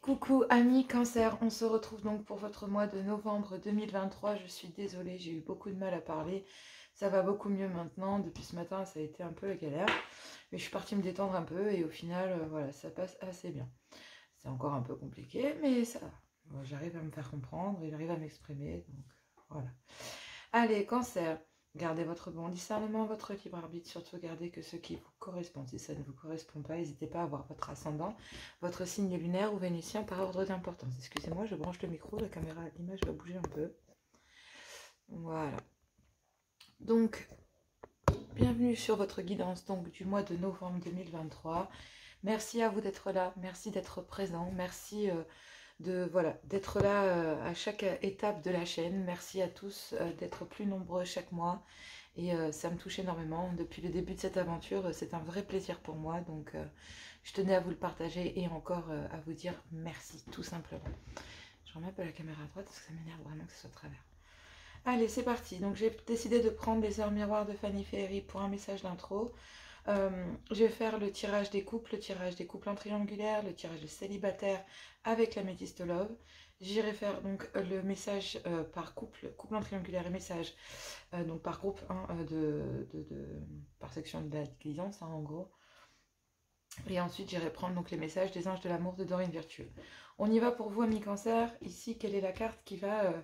Coucou amis Cancer, on se retrouve donc pour votre mois de novembre 2023. Je suis désolée, j'ai eu beaucoup de mal à parler. Ça va beaucoup mieux maintenant. Depuis ce matin, ça a été un peu la galère. Mais je suis partie me détendre un peu et au final, voilà, ça passe assez bien. C'est encore un peu compliqué, mais ça va. Bon, j'arrive à me faire comprendre et j'arrive à m'exprimer. Donc voilà. Allez, Cancer. Gardez votre bon discernement, votre libre arbitre, surtout gardez que ce qui vous correspond. Si ça ne vous correspond pas, n'hésitez pas à voir votre ascendant, votre signe lunaire ou vénitien par ordre d'importance. Excusez-moi, je branche le micro, la caméra, l'image va bouger un peu. Voilà. Donc, bienvenue sur votre guidance donc, du mois de novembre 2023. Merci à vous d'être là, merci d'être présent, merci d'être là à chaque étape de la chaîne. Merci à tous d'être plus nombreux chaque mois et ça me touche énormément. Depuis le début de cette aventure, c'est un vrai plaisir pour moi, donc je tenais à vous le partager et encore à vous dire merci, tout simplement. Je remets un peu la caméra à droite parce que ça m'énerve vraiment que ce soit de travers. Allez, c'est parti. Donc j'ai décidé de prendre les heures miroirs de Fanny Ferry pour un message d'intro. Je vais faire le tirage des couples en triangulaire, le tirage des célibataires avec la métiste love. J'irai faire donc le message par couple en triangulaire et message donc par groupe par section de la guidance en gros. Et ensuite j'irai prendre donc les messages des anges de l'amour de Dorine Virtueux. On y va pour vous amis Cancer. Ici quelle est la carte qui va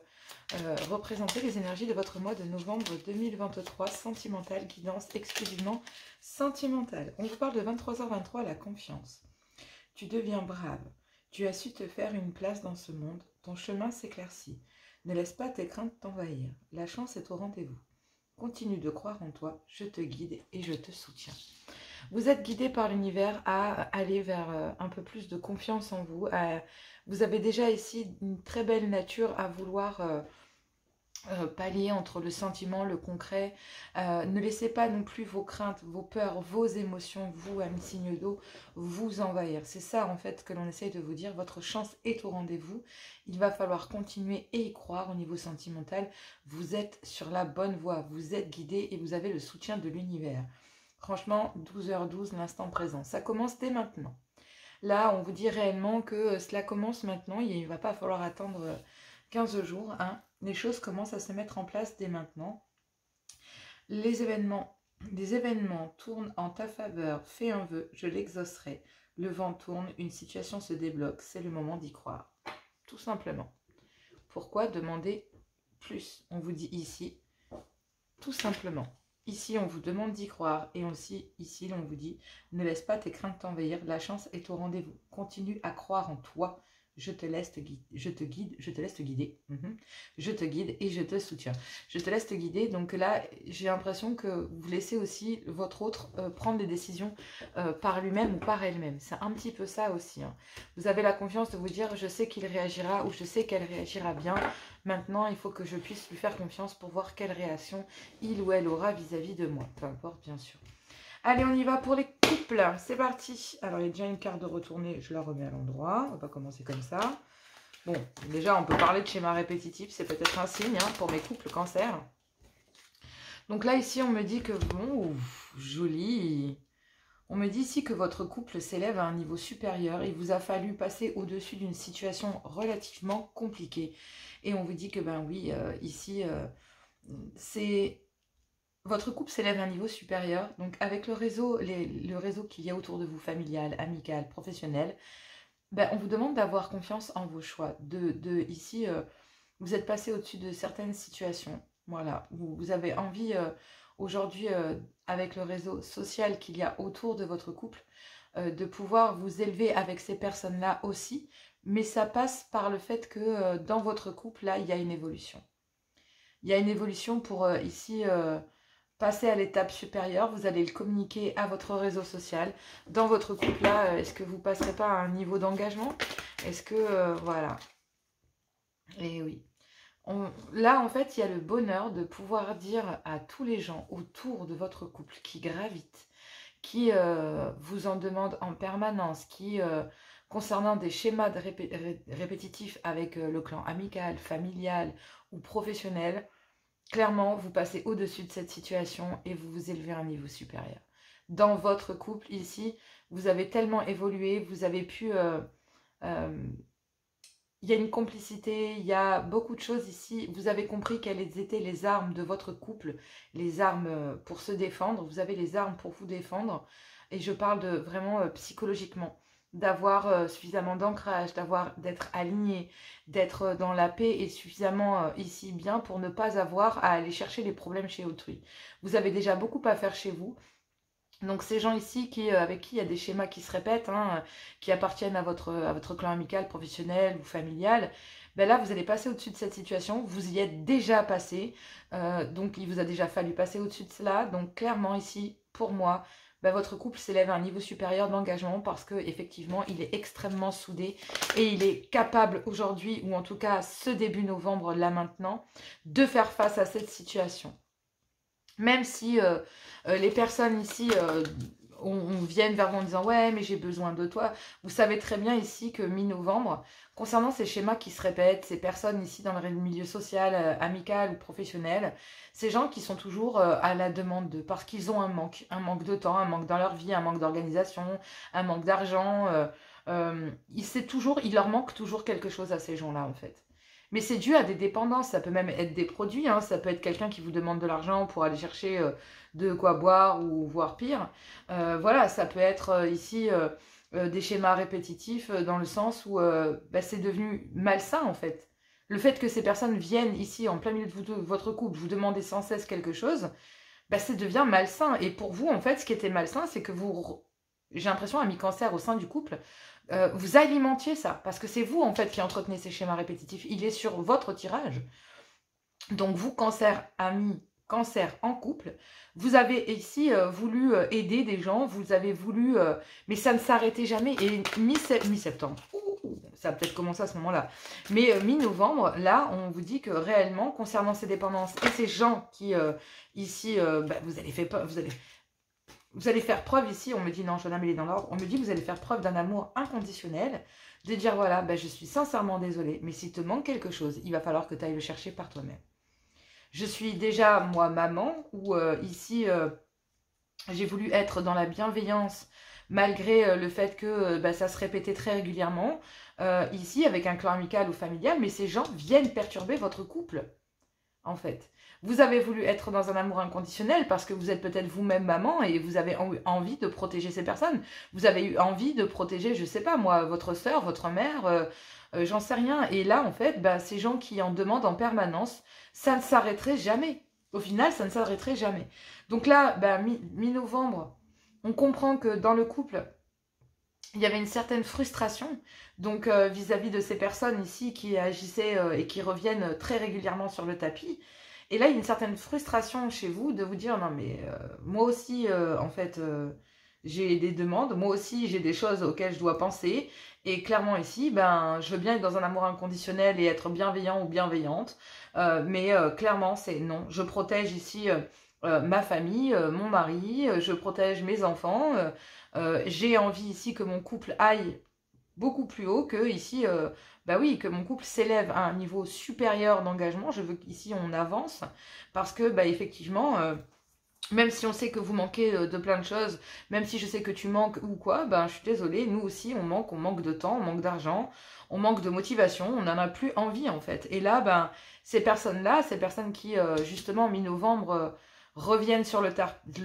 représenter les énergies de votre mois de novembre 2023 sentimentale, guidance exclusivement sentimentale. On vous parle de 23h23, la confiance. Tu deviens brave, tu as su te faire une place dans ce monde, ton chemin s'éclaircit. Ne laisse pas tes craintes t'envahir, la chance est au rendez-vous. Continue de croire en toi, je te guide et je te soutiens. Vous êtes guidé par l'univers à aller vers un peu plus de confiance en vous. Vous avez déjà ici une très belle nature à vouloir pallier entre le sentiment, le concret. Ne laissez pas non plus vos craintes, vos peurs, vos émotions, vous, amis signe d'eau, vous envahir. C'est ça en fait que l'on essaye de vous dire. Votre chance est au rendez-vous. Il va falloir continuer et y croire au niveau sentimental. Vous êtes sur la bonne voie. Vous êtes guidé et vous avez le soutien de l'univers. Franchement, 12h12, l'instant présent. Ça commence dès maintenant. Là, on vous dit réellement que cela commence maintenant. Il ne va pas falloir attendre 15 jours. Hein. Les choses commencent à se mettre en place dès maintenant. Les événements tournent en ta faveur. Fais un vœu, je l'exaucerai. Le vent tourne, une situation se débloque. C'est le moment d'y croire. Tout simplement. Pourquoi demander plus? On vous dit ici, tout simplement. Ici, on vous demande d'y croire et aussi, ici, on vous dit, ne laisse pas tes craintes t'envahir, la chance est au rendez-vous. Continue à croire en toi, je te laisse te guider, je te guide et je te soutiens. Je te laisse te guider, donc là, j'ai l'impression que vous laissez aussi votre autre prendre des décisions par lui-même ou par elle-même. C'est un petit peu ça aussi. Hein. Vous avez la confiance de vous dire, je sais qu'il réagira ou je sais qu'elle réagira bien. Maintenant, il faut que je puisse lui faire confiance pour voir quelle réaction il ou elle aura vis-à-vis de moi. Peu importe, bien sûr. Allez, on y va pour les couples. C'est parti. Alors, il y a déjà une carte de retournée. Je la remets à l'endroit. On va commencer comme ça. Bon, déjà, on peut parler de schéma répétitif. C'est peut-être un signe hein, pour mes couples Cancer. Donc là, ici, on me dit que, bon, joli. On me dit ici que votre couple s'élève à un niveau supérieur. Il vous a fallu passer au-dessus d'une situation relativement compliquée. Et on vous dit que, ben oui, ici, c'est... Votre couple s'élève à un niveau supérieur. Donc, avec le réseau qu'il y a autour de vous, familial, amical, professionnel, ben, on vous demande d'avoir confiance en vos choix. Ici, vous êtes passé au-dessus de certaines situations. Voilà. Vous avez envie, aujourd'hui, avec le réseau social qu'il y a autour de votre couple, de pouvoir vous élever avec ces personnes-là aussi, mais ça passe par le fait que dans votre couple, là, il y a une évolution. Il y a une évolution pour ici passer à l'étape supérieure. Vous allez le communiquer à votre réseau social. Dans votre couple, là, est-ce que vous ne passerez pas à un niveau d'engagement? Est-ce que, voilà. Et oui. Là, en fait, il y a le bonheur de pouvoir dire à tous les gens autour de votre couple qui gravitent, qui vous en demandent en permanence, qui, concernant des schémas répétitifs avec le clan amical, familial ou professionnel, clairement, vous passez au-dessus de cette situation et vous vous élevez à un niveau supérieur. Dans votre couple, ici, vous avez tellement évolué, vous avez pu il y a une complicité, il y a beaucoup de choses ici. Vous avez compris quelles étaient les armes de votre couple, les armes pour se défendre. Vous avez les armes pour vous défendre. Et je parle de vraiment psychologiquement, d'avoir suffisamment d'ancrage, d'être aligné, d'être dans la paix et suffisamment ici bien pour ne pas avoir à aller chercher les problèmes chez autrui. Vous avez déjà beaucoup à faire chez vous. Donc ces gens ici avec qui il y a des schémas qui se répètent, hein, qui appartiennent à votre clan amical, professionnel ou familial, ben là vous allez passer au-dessus de cette situation, vous y êtes déjà passé, donc il vous a déjà fallu passer au-dessus de cela, donc clairement ici, pour moi, ben votre couple s'élève à un niveau supérieur d'engagement parce que effectivement il est extrêmement soudé et il est capable aujourd'hui, ou en tout cas ce début novembre, là maintenant, de faire face à cette situation. Même si les personnes ici viennent vers vous en disant « Ouais, mais j'ai besoin de toi », vous savez très bien ici que mi-novembre, concernant ces schémas qui se répètent, ces personnes ici dans le milieu social, amical ou professionnel, ces gens qui sont toujours à la demande d'eux, parce qu'ils ont un manque de temps, un manque dans leur vie, un manque d'organisation, un manque d'argent. Il leur manque toujours quelque chose à ces gens-là en fait. Mais c'est dû à des dépendances, ça peut même être des produits, hein, ça peut être quelqu'un qui vous demande de l'argent pour aller chercher de quoi boire ou voire pire. Voilà, ça peut être ici des schémas répétitifs dans le sens où bah, c'est devenu malsain en fait. Le fait que ces personnes viennent ici en plein milieu de votre couple, vous demander sans cesse quelque chose, bah, ça devient malsain. Et pour vous, en fait, ce qui était malsain, c'est que j'ai l'impression, ami cancer au sein du couple, vous alimentiez ça, parce que c'est vous en fait qui entretenez ces schémas répétitifs, il est sur votre tirage. Donc vous, cancer, ami, cancer en couple, vous avez ici voulu aider des gens, vous avez voulu, mais ça ne s'arrêtait jamais, et mi-septembre, ça a peut-être commencé à ce moment-là, mais mi-novembre, là, on vous dit que réellement, concernant ces dépendances et ces gens qui, ici, bah, vous allez faire preuve ici, on me dit, non, Joanna, mais il est dans l'ordre, on me dit, vous allez faire preuve d'un amour inconditionnel, de dire, voilà, ben, je suis sincèrement désolée, mais s'il te manque quelque chose, il va falloir que tu ailles le chercher par toi-même. Je suis déjà, moi, maman, où ici, j'ai voulu être dans la bienveillance, malgré le fait que ça se répétait très régulièrement, ici, avec un clan amical ou familial, mais ces gens viennent perturber votre couple, en fait. Vous avez voulu être dans un amour inconditionnel parce que vous êtes peut-être vous-même maman et vous avez envie de protéger ces personnes. Vous avez eu envie de protéger, je ne sais pas moi, votre soeur, votre mère, j'en sais rien. Et là, en fait, bah, ces gens qui en demandent en permanence, ça ne s'arrêterait jamais. Au final, ça ne s'arrêterait jamais. Donc là, bah, mi-novembre, on comprend que dans le couple, il y avait une certaine frustration donc vis-à-vis de ces personnes ici qui agissaient et qui reviennent très régulièrement sur le tapis. Et là, il y a une certaine frustration chez vous de vous dire, non mais moi aussi, en fait, j'ai des demandes, moi aussi j'ai des choses auxquelles je dois penser. Et clairement ici, ben, je veux bien être dans un amour inconditionnel et être bienveillant ou bienveillante. Mais clairement, c'est non. Je protège ici ma famille, mon mari, je protège mes enfants. J'ai envie ici que mon couple aille beaucoup plus haut, que ici, bah oui, que mon couple s'élève à un niveau supérieur d'engagement. Je veux qu'ici on avance parce que bah effectivement, même si on sait que vous manquez de plein de choses, même si je sais que tu manques ou quoi, ben je suis désolée, nous aussi on manque de temps, on manque d'argent, on manque de motivation, on n'en a plus envie en fait. Et là, ben ces personnes-là, ces personnes qui justement mi-novembre reviennent sur le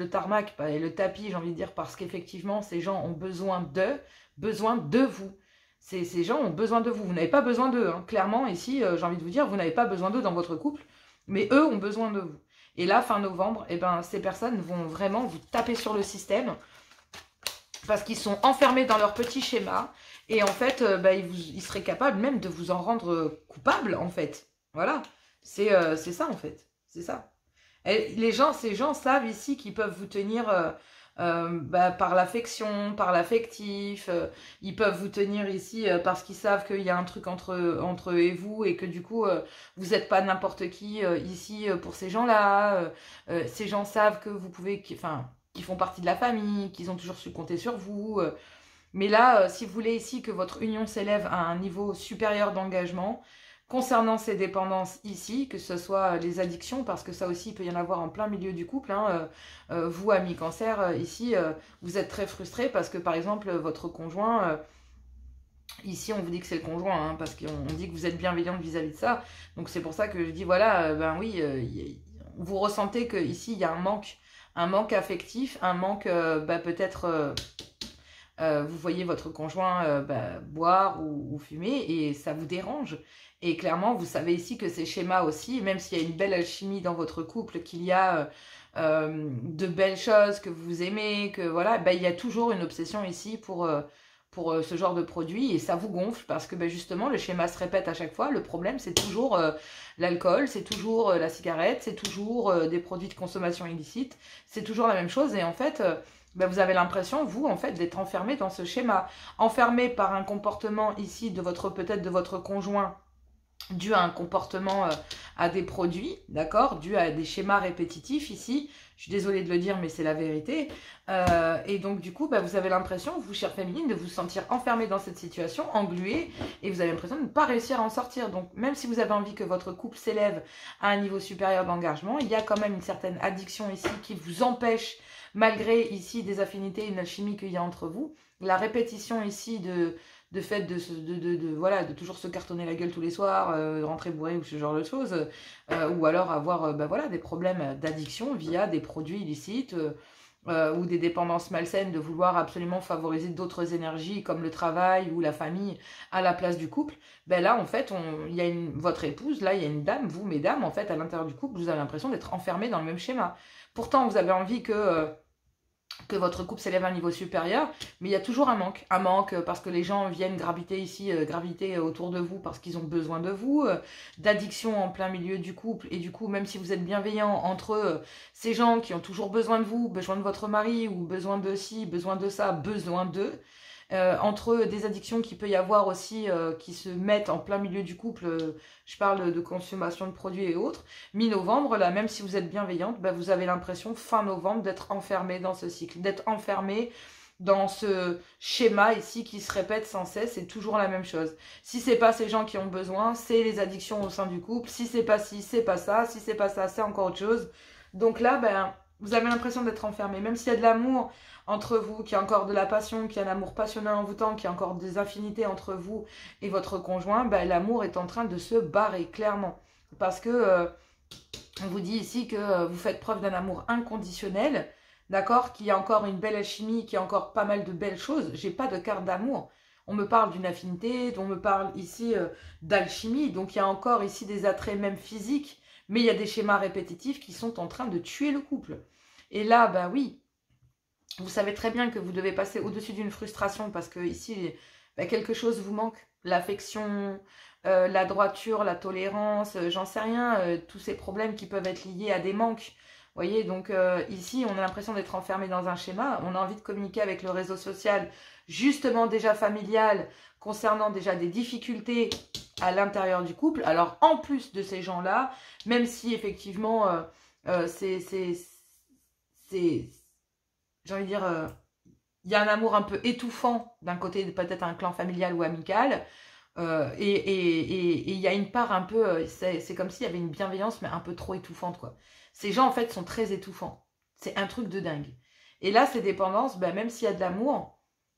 tarmac et le tapis, j'ai envie de dire, parce qu'effectivement ces gens ont besoin de vous. Ces gens ont besoin de vous. Vous n'avez pas besoin d'eux. Hein. Clairement, ici, j'ai envie de vous dire, vous n'avez pas besoin d'eux dans votre couple, mais eux ont besoin de vous. Et là, fin novembre, eh ben, ces personnes vont vraiment vous taper sur le système parce qu'ils sont enfermés dans leur petit schéma. Et en fait, ils seraient capables même de vous en rendre coupable, en fait. Voilà. C'est ça, en fait. C'est ça. Et ces gens savent ici qu'ils peuvent vous tenir... par l'affection, par l'affectif, ils peuvent vous tenir ici parce qu'ils savent qu'il y a un truc entre eux et vous et que du coup vous n'êtes pas n'importe qui ici pour ces gens-là. Ces gens savent que vous pouvez, qu'ils font partie de la famille, qu'ils ont toujours su compter sur vous. Mais là, si vous voulez ici que votre union s'élève à un niveau supérieur d'engagement, concernant ces dépendances ici, que ce soit les addictions, parce que ça aussi, il peut y en avoir en plein milieu du couple. Hein, vous, amis cancer, ici, vous êtes très frustrés parce que, par exemple, votre conjoint Ici, on vous dit que c'est le conjoint, hein, parce qu'on dit que vous êtes bienveillante vis-à-vis de ça. Donc, c'est pour ça que je dis, voilà, ben oui, vous ressentez qu'ici, il y a un manque affectif, un manque, peut-être, vous voyez votre conjoint boire ou fumer, et ça vous dérange. Et clairement, vous savez ici que ces schémas aussi, même s'il y a une belle alchimie dans votre couple, qu'il y a de belles choses que vous aimez, que voilà, il y a toujours une obsession ici pour ce genre de produit, et ça vous gonfle parce que justement le schéma se répète à chaque fois. Le problème, c'est toujours l'alcool, c'est toujours la cigarette, c'est toujours des produits de consommation illicite, c'est toujours la même chose. Et en fait, vous avez l'impression, vous, en fait, d'être enfermé dans ce schéma, enfermé par un comportement ici de peut-être de votre conjoint, dû à un comportement, à des produits, d'accord, dû à des schémas répétitifs ici. Je suis désolée de le dire, mais c'est la vérité. Et donc, du coup, vous avez l'impression, vous, chère féminine, de vous sentir enfermée dans cette situation, engluée, et vous avez l'impression de ne pas réussir à en sortir. Donc, même si vous avez envie que votre couple s'élève à un niveau supérieur d'engagement, il y a quand même une certaine addiction ici qui vous empêche, malgré ici des affinités, une alchimie qu'il y a entre vous. La répétition ici de fait voilà, de toujours se cartonner la gueule tous les soirs, rentrer bourré ou ce genre de choses, ou alors avoir voilà, des problèmes d'addiction via des produits illicites, ou des dépendances malsaines, de vouloir absolument favoriser d'autres énergies comme le travail ou la famille à la place du couple. Là, en fait, il y a votre épouse, là, il y a une dame, vous, mesdames, en fait, à l'intérieur du couple, vous avez l'impression d'être enfermés dans le même schéma. Pourtant, vous avez envie que votre couple s'élève à un niveau supérieur, mais il y a toujours un manque parce que les gens viennent graviter ici, graviter autour de vous parce qu'ils ont besoin de vous, d'addiction en plein milieu du couple, et du coup, même si vous êtes bienveillant entre ces gens qui ont toujours besoin de vous, besoin de votre mari, ou besoin de ci, besoin de ça, besoin d'eux, entre des addictions qu'il peut y avoir aussi qui se mettent en plein milieu du couple, je parle de consommation de produits et autres, mi-novembre, là, même si vous êtes bienveillante, vous avez l'impression, fin novembre, d'être enfermé dans ce cycle, d'être enfermé dans ce schéma ici qui se répète sans cesse, c'est toujours la même chose. Si c'est pas ces gens qui ont besoin, c'est les addictions au sein du couple. Si c'est pas ci, c'est pas ça. Si c'est pas ça, c'est encore autre chose. Donc là, vous avez l'impression d'être enfermé, même s'il y a de l'amour entre vous, qu'il y a encore de la passion, qu'il y a un amour passionnel en vous tant, qu'il y a encore des affinités entre vous et votre conjoint, l'amour est en train de se barrer, clairement. Parce que on vous dit ici que vous faites preuve d'un amour inconditionnel, d'accord, qu'il y a encore une belle alchimie, qu'il y a encore pas mal de belles choses. J'ai pas de carte d'amour. On me parle d'une affinité, on me parle ici d'alchimie, donc il y a encore ici des attraits même physiques, mais il y a des schémas répétitifs qui sont en train de tuer le couple. Et là, oui, vous savez très bien que vous devez passer au-dessus d'une frustration parce que ici, quelque chose vous manque. L'affection, la droiture, la tolérance, j'en sais rien, tous ces problèmes qui peuvent être liés à des manques. Vous voyez, donc ici, on a l'impression d'être enfermé dans un schéma. On a envie de communiquer avec le réseau social, justement déjà familial, concernant déjà des difficultés à l'intérieur du couple. Alors, en plus de ces gens-là, même si effectivement, j'ai envie de dire, il y a un amour un peu étouffant d'un côté, peut-être un clan familial ou amical, et il y a une part un peu, c'est comme s'il y avait une bienveillance, mais un peu trop étouffante, quoi. Ces gens, en fait, sont très étouffants. C'est un truc de dingue. Et là, ces dépendances, même s'il y a de l'amour,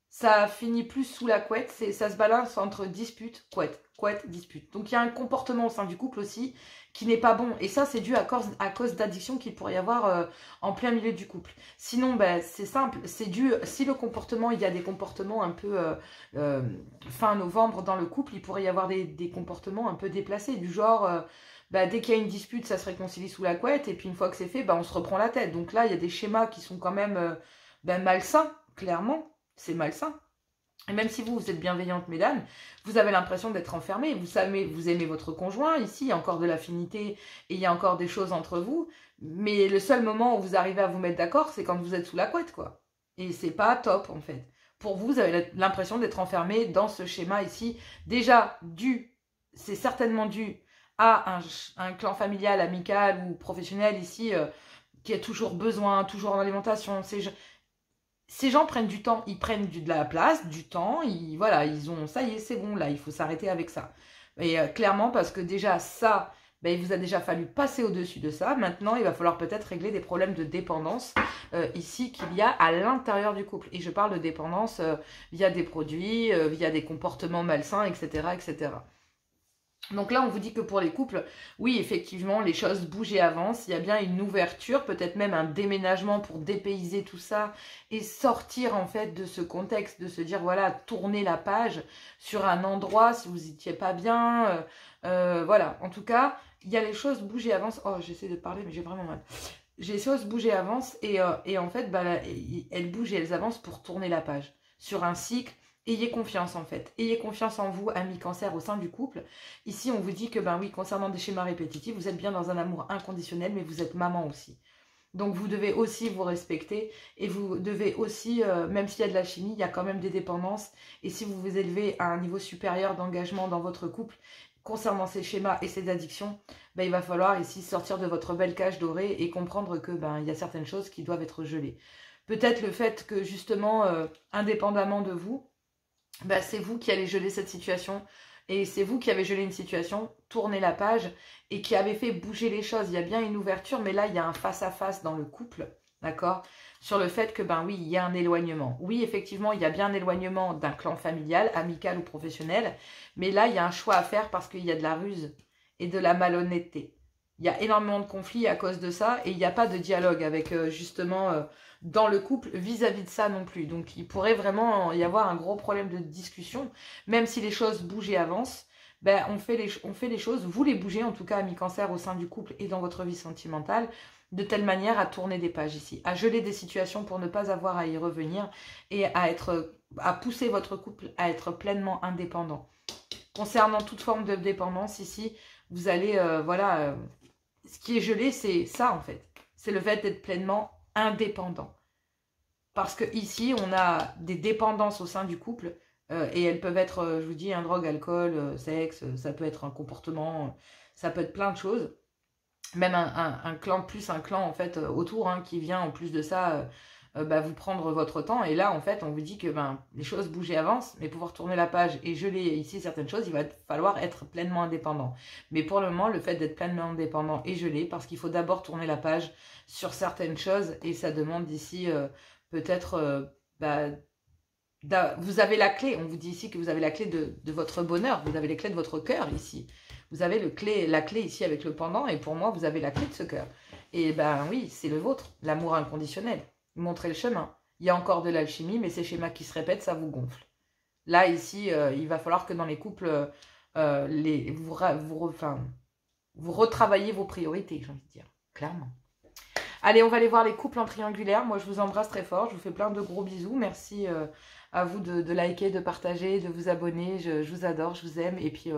ça finit plus sous la couette, ça se balance entre dispute, couette, dispute. Donc il y a un comportement au sein du couple aussi qui n'est pas bon. Et ça, c'est dû à cause d'addiction qu'il pourrait y avoir en plein milieu du couple. Sinon, c'est simple, c'est dû, si le comportement, il y a des comportements un peu fin novembre dans le couple, il pourrait y avoir des comportements un peu déplacés, du genre, dès qu'il y a une dispute, ça se réconcilie sous la couette, et puis une fois que c'est fait, on se reprend la tête. Donc là, il y a des schémas qui sont quand même malsains, clairement. C'est malsain. Et même si vous êtes bienveillante, mesdames, vous avez l'impression d'être enfermée. Vous savez, vous aimez votre conjoint. Ici, il y a encore de l'affinité et il y a encore des choses entre vous. Mais le seul moment où vous arrivez à vous mettre d'accord, c'est quand vous êtes sous la couette, quoi. Et c'est pas top, en fait. Pour vous, vous avez l'impression d'être enfermé dans ce schéma ici. Déjà, c'est certainement dû à un clan familial, amical ou professionnel ici, qui a toujours besoin, toujours en alimentation. Ces gens prennent du temps, ils prennent de la place, du temps, voilà, ils ont, ça y est, c'est bon, là, il faut s'arrêter avec ça. Et clairement, parce que déjà, ça, ben, il vous a déjà fallu passer au-dessus de ça. Maintenant, il va falloir peut-être régler des problèmes de dépendance ici qu'il y a à l'intérieur du couple. Et je parle de dépendance via des produits, via des comportements malsains, etc., etc. Donc là, on vous dit que pour les couples, oui, effectivement, les choses bougent et avancent. Il y a bien une ouverture, peut-être même un déménagement pour dépayser tout ça et sortir en fait de ce contexte, de se dire, voilà, tourner la page sur un endroit si vous n'étiez pas bien. Voilà, en tout cas, il y a les choses bougent et avancent. Oh, j'essaie de parler, mais j'ai vraiment mal. Les choses bougent et avancent et en fait, bah, elles bougent et elles avancent pour tourner la page sur un cycle. Ayez confiance en fait, ayez confiance en vous, amis cancer au sein du couple. Ici, on vous dit que, ben oui, concernant des schémas répétitifs, vous êtes bien dans un amour inconditionnel, mais vous êtes maman aussi. Donc, vous devez aussi vous respecter et vous devez aussi, même s'il y a de la chimie, il y a quand même des dépendances. Et si vous vous élevez à un niveau supérieur d'engagement dans votre couple, concernant ces schémas et ces addictions, ben, il va falloir ici sortir de votre belle cage dorée et comprendre que ben, il y a certaines choses qui doivent être gelées. Peut-être le fait que justement, indépendamment de vous, bah, c'est vous qui allez geler cette situation et c'est vous qui avez gelé une situation, tourné la page et qui avez fait bouger les choses. Il y a bien une ouverture, mais là, il y a un face-à-face dans le couple, d'accord? Sur le fait que, ben oui, il y a un éloignement. Oui, effectivement, il y a bien un éloignement d'un clan familial, amical ou professionnel, mais là, il y a un choix à faire parce qu'il y a de la ruse et de la malhonnêteté. Il y a énormément de conflits à cause de ça et il n'y a pas de dialogue avec justement dans le couple vis-à-vis de ça non plus. Donc il pourrait vraiment y avoir un gros problème de discussion, même si les choses bougent et avancent. Ben, on fait les choses, vous les bougez en tout cas, amis cancer, au sein du couple et dans votre vie sentimentale, de telle manière à tourner des pages ici, à geler des situations pour ne pas avoir à y revenir et à pousser votre couple à être pleinement indépendant. Concernant toute forme de dépendance ici, vous allez, voilà, ce qui est gelé, c'est ça en fait. C'est le fait d'être pleinement indépendant. Parce que ici, on a des dépendances au sein du couple et elles peuvent être, je vous dis, un drogue, alcool, sexe, ça peut être un comportement, ça peut être plein de choses. Même un clan, plus un clan en fait autour hein, qui vient en plus de ça bah, vous prendre votre temps. Et là, en fait, on vous dit que ben, les choses bougent et avancent, mais pouvoir tourner la page et geler ici certaines choses, il va falloir être pleinement indépendant. Mais pour le moment, le fait d'être pleinement indépendant est gelé parce qu'il faut d'abord tourner la page sur certaines choses et ça demande ici peut-être... bah, vous avez la clé, on vous dit ici que vous avez la clé de votre bonheur, vous avez les clés de votre cœur ici. Vous avez la clé ici avec le pendant et pour moi, vous avez la clé de ce cœur. Et ben oui, c'est le vôtre, l'amour inconditionnel. Montrez le chemin. Il y a encore de l'alchimie, mais ces schémas qui se répètent, ça vous gonfle. Là, ici, il va falloir que dans les couples, vous retravaillez vos priorités, j'ai envie de dire, clairement. Allez, on va aller voir les couples en triangulaire. Moi, je vous embrasse très fort. Je vous fais plein de gros bisous. Merci à vous de liker, de partager, de vous abonner. Je vous adore, je vous aime. Et puis,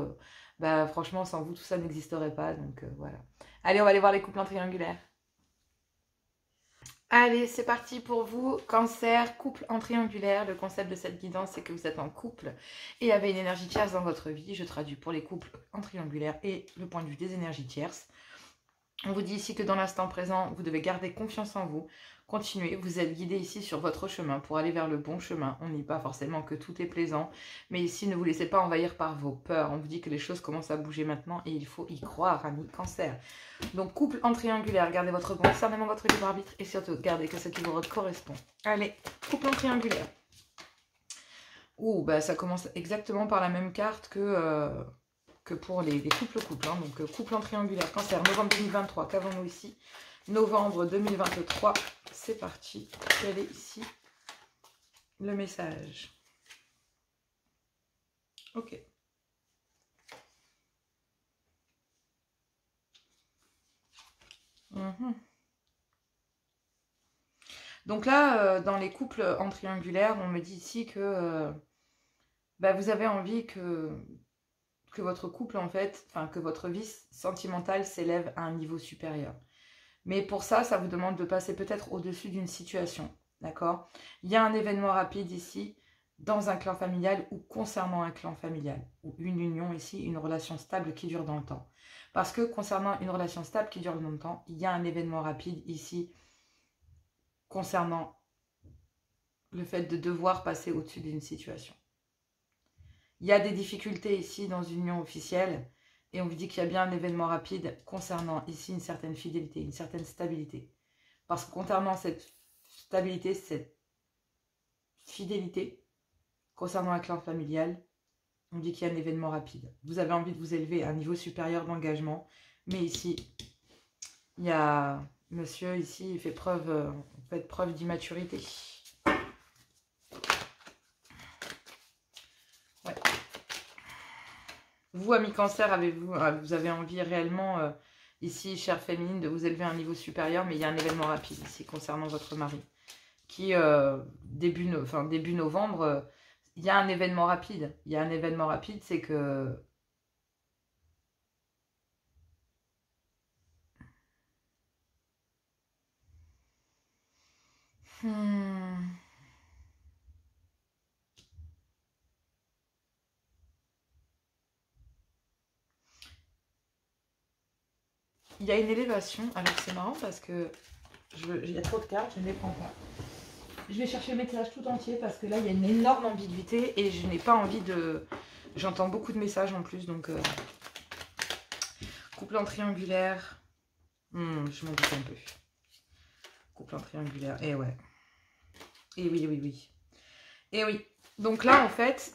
bah, franchement, sans vous, tout ça n'existerait pas. Donc, voilà. Allez, on va aller voir les couples en triangulaire. Allez, c'est parti pour vous. Cancer, couple en triangulaire. Le concept de cette guidance, c'est que vous êtes en couple et avez une énergie tierce dans votre vie. Je traduis pour les couples en triangulaire et le point de vue des énergies tierces. On vous dit ici que dans l'instant présent, vous devez garder confiance en vous. Continuez, vous êtes guidé ici sur votre chemin pour aller vers le bon chemin. On ne dit pas forcément que tout est plaisant, mais ici, ne vous laissez pas envahir par vos peurs. On vous dit que les choses commencent à bouger maintenant et il faut y croire, amis cancer. Donc, couple en triangulaire, gardez votre bon discernement, votre libre arbitre et surtout, gardez que ce qui vous correspond. Allez, couple en triangulaire. Ouh, bah ça commence exactement par la même carte que pour les couples. Hein. Donc, couple en triangulaire, cancer, novembre 2023. Qu'avons-nous ici? Novembre 2023. C'est parti. Quel est ici le message? Ok. Donc là, dans les couples en triangulaire, on me dit ici que bah, vous avez envie que votre couple, en fait, enfin que votre vie sentimentale s'élève à un niveau supérieur. Mais pour ça, ça vous demande de passer peut-être au-dessus d'une situation, d'accord? Il y a un événement rapide ici, dans un clan familial ou concernant un clan familial, ou une union ici, une relation stable qui dure dans le temps. Parce que concernant une relation stable qui dure dans le temps, il y a un événement rapide ici, concernant le fait de devoir passer au-dessus d'une situation. Il y a des difficultés ici dans une union officielle Et on vous dit qu'il y a bien un événement rapide concernant ici une certaine fidélité, une certaine stabilité. Parce que concernant cette stabilité, cette fidélité, concernant un clan familial, on dit qu'il y a un événement rapide. Vous avez envie de vous élever à un niveau supérieur d'engagement. Mais ici, il y a monsieur, ici, il fait preuve d'immaturité. Ouais. Vous, amis cancer, vous avez envie réellement, ici, chère féminine, de vous élever à un niveau supérieur, mais il y a un événement rapide ici concernant votre mari. Qui, début novembre, il y a un événement rapide. Il y a un événement rapide, c'est que... Il y a une élévation. Alors c'est marrant parce que il y a trop de cartes, je ne les prends pas. Je vais chercher le message tout entier parce que là il y a une énorme ambiguïté et je n'ai pas envie de... J'entends beaucoup de messages en plus, donc... Couple en triangulaire. Je m'en doute un peu. Couple en triangulaire. Et ouais. Et oui, oui, oui. Et oui. Donc là, en fait,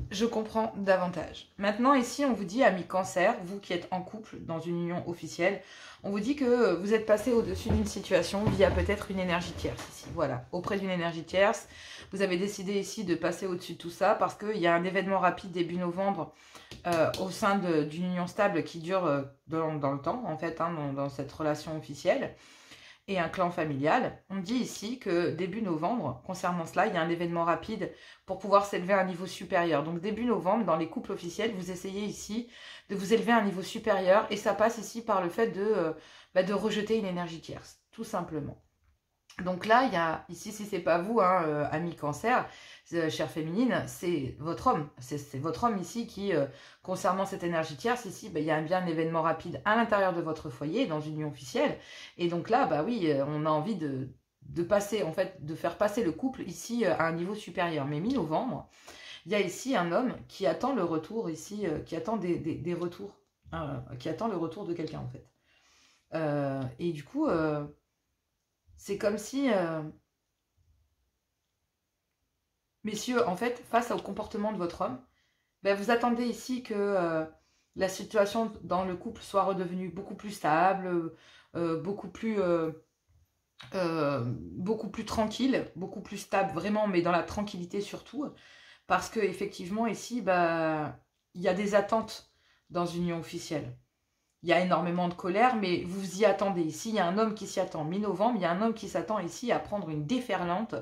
je comprends davantage. Maintenant, ici, on vous dit, amis cancer, vous qui êtes en couple dans une union officielle, on vous dit que vous êtes passé au-dessus d'une situation via peut-être une énergie tierce ici. Voilà, auprès d'une énergie tierce. Vous avez décidé ici de passer au-dessus de tout ça parce qu'il y a un événement rapide début novembre au sein d'une union stable qui dure dans le temps, en fait, hein, dans cette relation officielle. Et un clan familial. On dit ici que début novembre, concernant cela, il y a un événement rapide pour pouvoir s'élever à un niveau supérieur. Donc début novembre, dans les couples officiels, vous essayez ici de vous élever à un niveau supérieur et ça passe ici par le fait de rejeter une énergie tierce, tout simplement. Donc là, il y a ici, si c'est pas vous, hein, ami cancer, chère féminine, c'est votre homme. C'est votre homme ici qui, concernant cette énergie tierce, ici, il y a bien un événement rapide à l'intérieur de votre foyer, dans une union officielle. Et donc là, oui, on a envie de passer, en fait, de faire passer le couple ici à un niveau supérieur. Mais mi-novembre, il y a ici un homme qui attend le retour ici, qui attend des retours, qui attend le retour de quelqu'un, en fait. Et du coup... c'est comme si, messieurs, en fait, face au comportement de votre homme, vous attendez ici que la situation dans le couple soit redevenue beaucoup plus stable, beaucoup plus tranquille, beaucoup plus stable, vraiment, mais dans la tranquillité surtout, parce que effectivement ici, il y a des attentes dans une union officielle. Il y a énormément de colère, mais vous y attendez. Ici, il y a un homme qui s'y attend. Mi-novembre, il y a un homme qui s'attend ici à prendre une déferlante,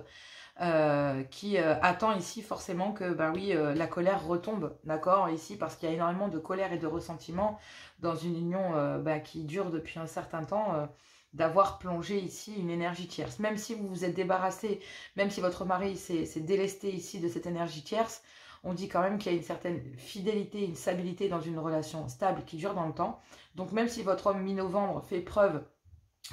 qui attend ici forcément que, la colère retombe, d'accord, ici, parce qu'il y a énormément de colère et de ressentiment dans une union qui dure depuis un certain temps, d'avoir plongé ici une énergie tierce. Même si vous vous êtes débarrassé, même si votre mari s'est délesté ici de cette énergie tierce, on dit quand même qu'il y a une certaine fidélité, une stabilité dans une relation stable qui dure dans le temps. Donc même si votre homme mi-novembre fait preuve,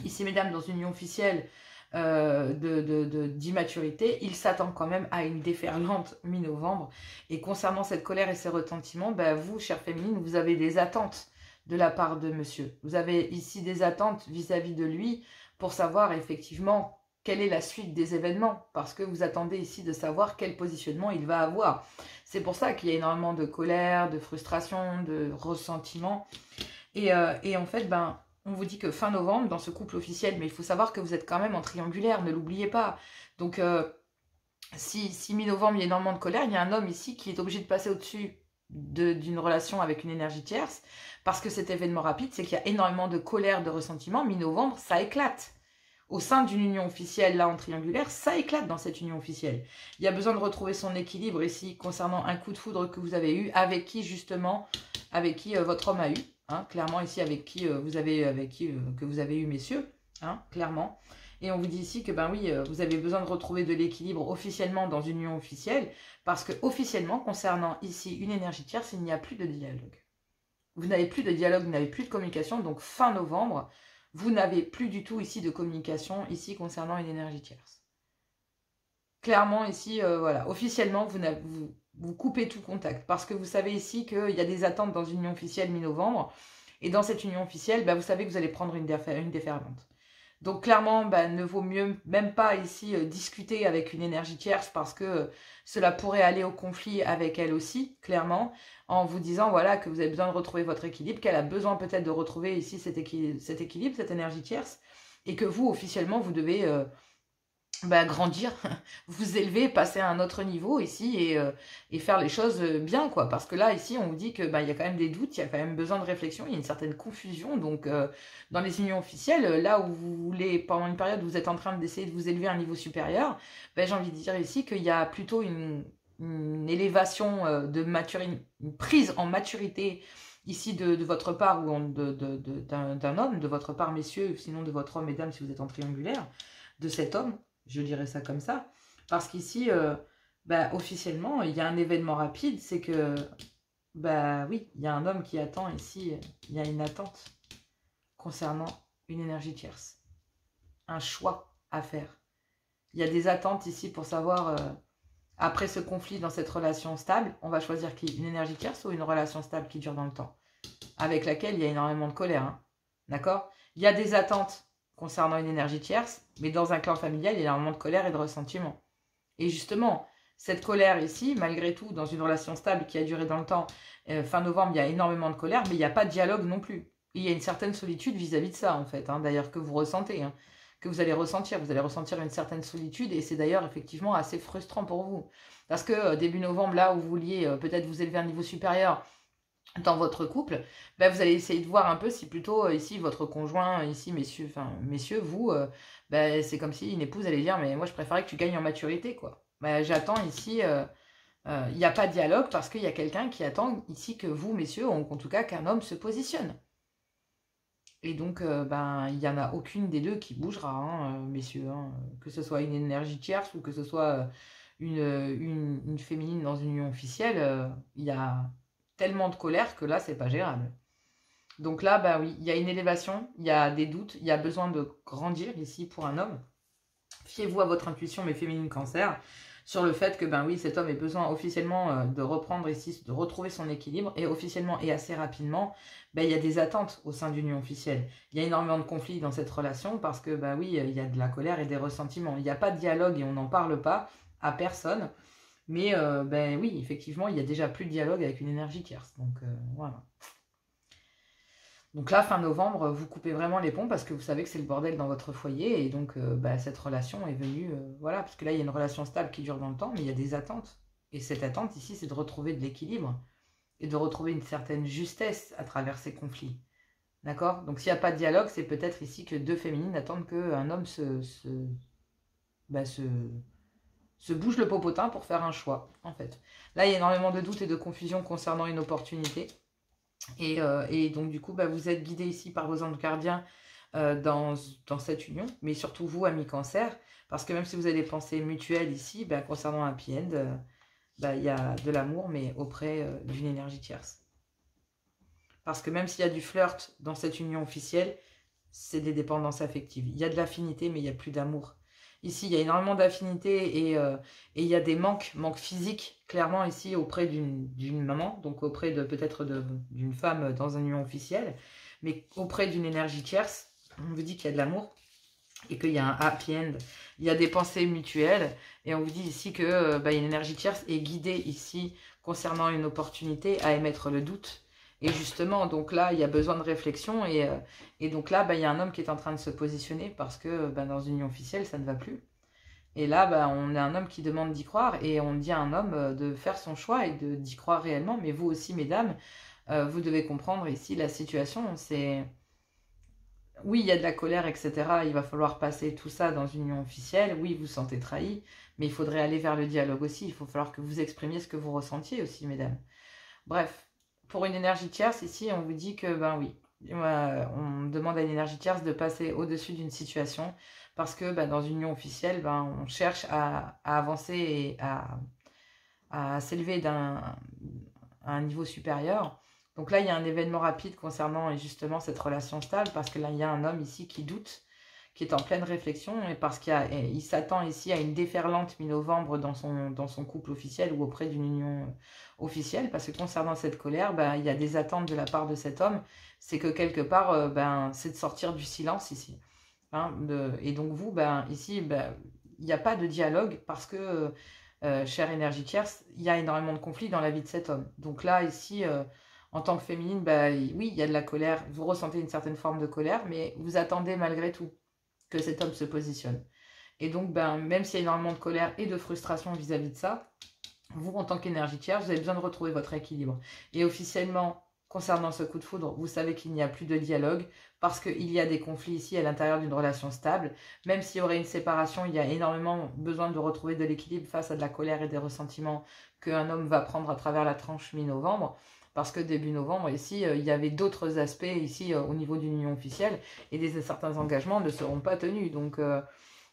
ici mesdames, dans une union officielle d'immaturité, il s'attend quand même à une déferlante mi-novembre. Et concernant cette colère et ces retentiments, vous, chère féminine, vous avez des attentes de la part de monsieur. Vous avez ici des attentes vis-à-vis de lui pour savoir effectivement quelle est la suite des événements, parce que vous attendez ici de savoir quel positionnement il va avoir. C'est pour ça qu'il y a énormément de colère, de frustration, de ressentiment. Et en fait, on vous dit que fin novembre, dans ce couple officiel, mais il faut savoir que vous êtes quand même en triangulaire, ne l'oubliez pas. Donc, si mi-novembre, il y a énormément de colère, il y a un homme ici qui est obligé de passer au-dessus d'une relation avec une énergie tierce, parce que cet événement rapide, c'est qu'il y a énormément de colère, de ressentiment. Mi-novembre, ça éclate. Au sein d'une union officielle, là, en triangulaire, ça éclate dans cette union officielle. Il y a besoin de retrouver son équilibre ici, concernant un coup de foudre que vous avez eu, avec qui, justement, votre homme a eu. Hein, clairement, ici, que vous avez eu, messieurs, hein, clairement. Et on vous dit ici que, vous avez besoin de retrouver de l'équilibre officiellement dans une union officielle, parce que officiellement, concernant ici une énergie tierce, il n'y a plus de dialogue. Vous n'avez plus de dialogue, vous n'avez plus de communication, donc fin novembre, vous n'avez plus du tout ici de communication, ici, concernant une énergie tierce. Clairement, ici, voilà, officiellement, vous coupez tout contact. Parce que vous savez ici qu'il y a des attentes dans une union officielle mi-novembre. Et dans cette union officielle, vous savez que vous allez prendre une déferlante. Donc clairement, ne vaut mieux même pas ici discuter avec une énergie tierce parce que cela pourrait aller au conflit avec elle aussi, clairement, en vous disant voilà que vous avez besoin de retrouver votre équilibre, qu'elle a besoin peut-être de retrouver ici cet équilibre, cette énergie tierce, et que vous, officiellement, vous devez grandir, vous élever, passer à un autre niveau ici et faire les choses bien, quoi. Parce que là, ici, on vous dit que il y a quand même des doutes, il y a quand même besoin de réflexion, il y a une certaine confusion. Donc, dans les unions officielles, là où vous voulez, pendant une période, vous êtes en train d'essayer de vous élever à un niveau supérieur, j'ai envie de dire ici qu'il y a plutôt une élévation de maturité, une prise en maturité ici de votre part ou d'un homme, de votre part, messieurs, sinon de votre homme, mesdames, si vous êtes en triangulaire, de cet homme. Je dirais ça comme ça. Parce qu'ici, officiellement, il y a un événement rapide. C'est que, oui, il y a un homme qui attend ici. Il y a une attente concernant une énergie tierce. Un choix à faire. Il y a des attentes ici pour savoir, après ce conflit dans cette relation stable, on va choisir qui? Une énergie tierce ou une relation stable qui dure dans le temps? Avec laquelle il y a énormément de colère. Hein. D'accord? Il y a des attentes concernant une énergie tierce, mais dans un clan familial, il y a énormément de colère et de ressentiment. Et justement, cette colère ici, malgré tout, dans une relation stable qui a duré dans le temps, fin novembre, il y a énormément de colère, mais il n'y a pas de dialogue non plus. Et il y a une certaine solitude vis-à-vis de ça, en fait, hein, d'ailleurs, que vous ressentez, hein, que vous allez ressentir. Vous allez ressentir une certaine solitude, et c'est d'ailleurs, effectivement, assez frustrant pour vous. Parce que début novembre, là où vous vouliez peut-être vous élever à un niveau supérieur, dans votre couple, vous allez essayer de voir un peu si plutôt ici votre conjoint, ici messieurs, vous, c'est comme si une épouse allait dire mais moi je préférais que tu gagnes en maturité quoi. J'attends ici, il n'y a pas de dialogue parce qu'il y a quelqu'un qui attend ici que vous messieurs, ou en tout cas qu'un homme se positionne. Et donc il n'y en a aucune des deux qui bougera, hein, messieurs, hein, que ce soit une énergie tierce ou que ce soit une féminine dans une union officielle, il y a tellement de colère que là, c'est pas gérable. Donc là, oui, il y a une élévation, il y a des doutes, il y a besoin de grandir ici pour un homme. Fiez-vous à votre intuition, mes féminines cancers, sur le fait que, oui, cet homme ait besoin officiellement de reprendre ici, de retrouver son équilibre, et officiellement et assez rapidement, il y a des attentes au sein d'une union officielle. Il y a énormément de conflits dans cette relation parce que, oui, il y a de la colère et des ressentiments. Il n'y a pas de dialogue et on n'en parle pas à personne. Mais oui, effectivement, il y a déjà plus de dialogue avec une énergie tierce. Donc voilà. Donc là, fin novembre, vous coupez vraiment les ponts parce que vous savez que c'est le bordel dans votre foyer. Et donc cette relation est venue, voilà, parce que là, il y a une relation stable qui dure dans le temps, mais il y a des attentes. Et cette attente ici, c'est de retrouver de l'équilibre et de retrouver une certaine justesse à travers ces conflits. D'accord? Donc s'il n'y a pas de dialogue, c'est peut-être ici que deux féminines attendent qu'un homme se bouge le popotin pour faire un choix, en fait. Là, il y a énormément de doutes et de confusion concernant une opportunité. Et donc, du coup, vous êtes guidé ici par vos anges gardiens dans cette union, mais surtout vous, amis cancer, parce que même si vous avez des pensées mutuelles ici, concernant un happy end, il y a de l'amour, mais auprès d'une énergie tierce. Parce que même s'il y a du flirt dans cette union officielle, c'est des dépendances affectives. Il y a de l'affinité, mais il n'y a plus d'amour. Ici, il y a énormément d'affinité et il y a des manques physiques, clairement, ici, auprès d'une maman, donc auprès de peut-être d'une femme dans une union officielle, mais auprès d'une énergie tierce, on vous dit qu'il y a de l'amour et qu'il y a un happy end. Il y a des pensées mutuelles et on vous dit ici que une énergie tierce est guidée ici concernant une opportunité à émettre le doute. Et justement, donc là, il y a besoin de réflexion. Et donc là, il y a un homme qui est en train de se positionner parce que dans une union officielle, ça ne va plus. Et là, on a un homme qui demande d'y croire. Et on dit à un homme de faire son choix et d'y croire réellement. Mais vous aussi, mesdames, vous devez comprendre ici la situation. C'est... Oui, il y a de la colère, etc. Il va falloir passer tout ça dans une union officielle. Oui, vous vous sentez trahi. Mais il faudrait aller vers le dialogue aussi. Il faut falloir que vous exprimiez ce que vous ressentiez aussi, mesdames. Bref. Pour une énergie tierce, ici, on vous dit que, oui, on demande à une énergie tierce de passer au-dessus d'une situation parce que dans une union officielle, on cherche à avancer et à s'élever à un niveau supérieur. Donc là, il y a un événement rapide concernant justement cette relation stable parce que là, il y a un homme ici qui doute, qui est en pleine réflexion, et parce qu'il s'attend ici à une déferlante mi-novembre dans son couple officiel ou auprès d'une union officielle, parce que concernant cette colère, ben, il y a des attentes de la part de cet homme, c'est que quelque part, ben, c'est de sortir du silence ici. Hein, et donc vous, ben, ici, ben, il n'y a pas de dialogue parce que, chère énergie tierce, il y a énormément de conflits dans la vie de cet homme. Donc là, ici, en tant que féminine, ben, oui, il y a de la colère, vous ressentez une certaine forme de colère, mais vous attendez malgré tout que cet homme se positionne. Et donc, ben, même s'il y a énormément de colère et de frustration vis-à-vis de ça, vous, en tant qu'énergie tierce, vous avez besoin de retrouver votre équilibre. Et officiellement, concernant ce coup de foudre, vous savez qu'il n'y a plus de dialogue parce qu'il y a des conflits ici à l'intérieur d'une relation stable. Même s'il y aurait une séparation, il y a énormément besoin de retrouver de l'équilibre face à de la colère et des ressentiments qu'un homme va prendre à travers la tranche mi-novembre. Parce que début novembre, ici, il y avait d'autres aspects ici au niveau d'une union officielle et certains engagements ne seront pas tenus. Donc,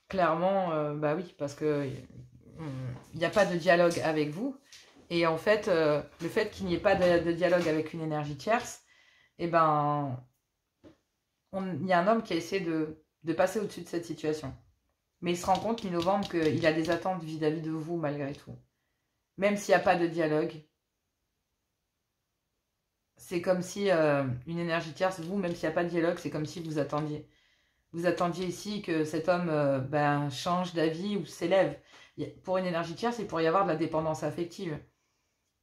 clairement, bah oui, parce que il n'y a pas de dialogue avec vous. Et en fait, le fait qu'il n'y ait pas de dialogue avec une énergie tierce, eh ben, il y a un homme qui a essayé de passer au-dessus de cette situation. Mais il se rend compte mi-novembre qu'il a des attentes vis-à-vis de vous malgré tout. Même s'il n'y a pas de dialogue, c'est comme si une énergie tierce, vous, même s'il n'y a pas de dialogue, c'est comme si vous attendiez. Vous attendiez ici que cet homme ben, change d'avis ou s'élève. Pour une énergie tierce, il pourrait y avoir de la dépendance affective.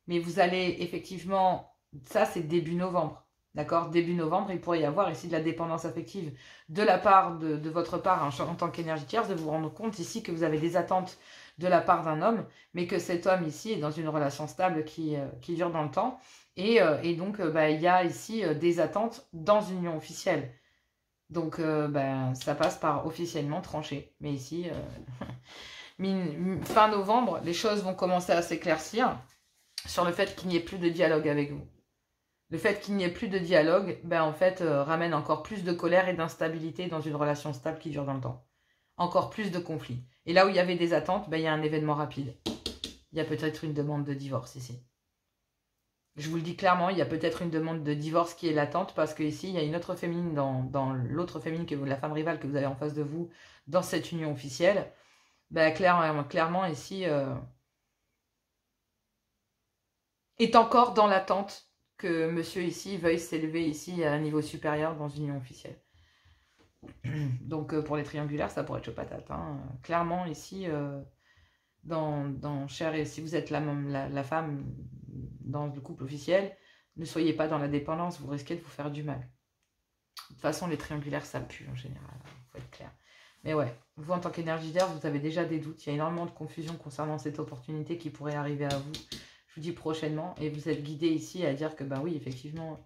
Mais vous allez effectivement, ça c'est début novembre, d'accord? Début novembre, il pourrait y avoir ici de la dépendance affective de la part de votre part en tant qu'énergie tierce, de vous rendre compte ici que vous avez des attentes de la part d'un homme, mais que cet homme ici est dans une relation stable qui dure dans le temps. Et donc, bah, il y a ici des attentes dans une union officielle. Donc, bah, ça passe par officiellement trancher. Mais ici, fin novembre, les choses vont commencer à s'éclaircir sur le fait qu'il n'y ait plus de dialogue avec vous. Le fait qu'il n'y ait plus de dialogue, ben, en fait, ramène encore plus de colère et d'instabilité dans une relation stable qui dure dans le temps. Encore plus de conflits. Et là où il y avait des attentes, ben, il y a un événement rapide. Il y a peut-être une demande de divorce ici. Je vous le dis clairement, il y a peut-être une demande de divorce qui est latente parce qu'ici, il y a une autre féminine dans l'autre féminine, la femme rivale que vous avez en face de vous, dans cette union officielle. Ben, clairement ici, est encore dans l'attente que monsieur ici veuille s'élever ici à un niveau supérieur dans une union officielle. Donc pour les triangulaires, ça pourrait être chaud patate. Hein. Clairement ici, si vous êtes la femme dans le couple officiel, ne soyez pas dans la dépendance, vous risquez de vous faire du mal. De toute façon, les triangulaires, ça pue en général, il faut être clair. Mais ouais, vous en tant qu'énergitaire, vous avez déjà des doutes, il y a énormément de confusion concernant cette opportunité qui pourrait arriver à vous. Je vous dis prochainement, et vous êtes guidé ici à dire que bah oui, effectivement,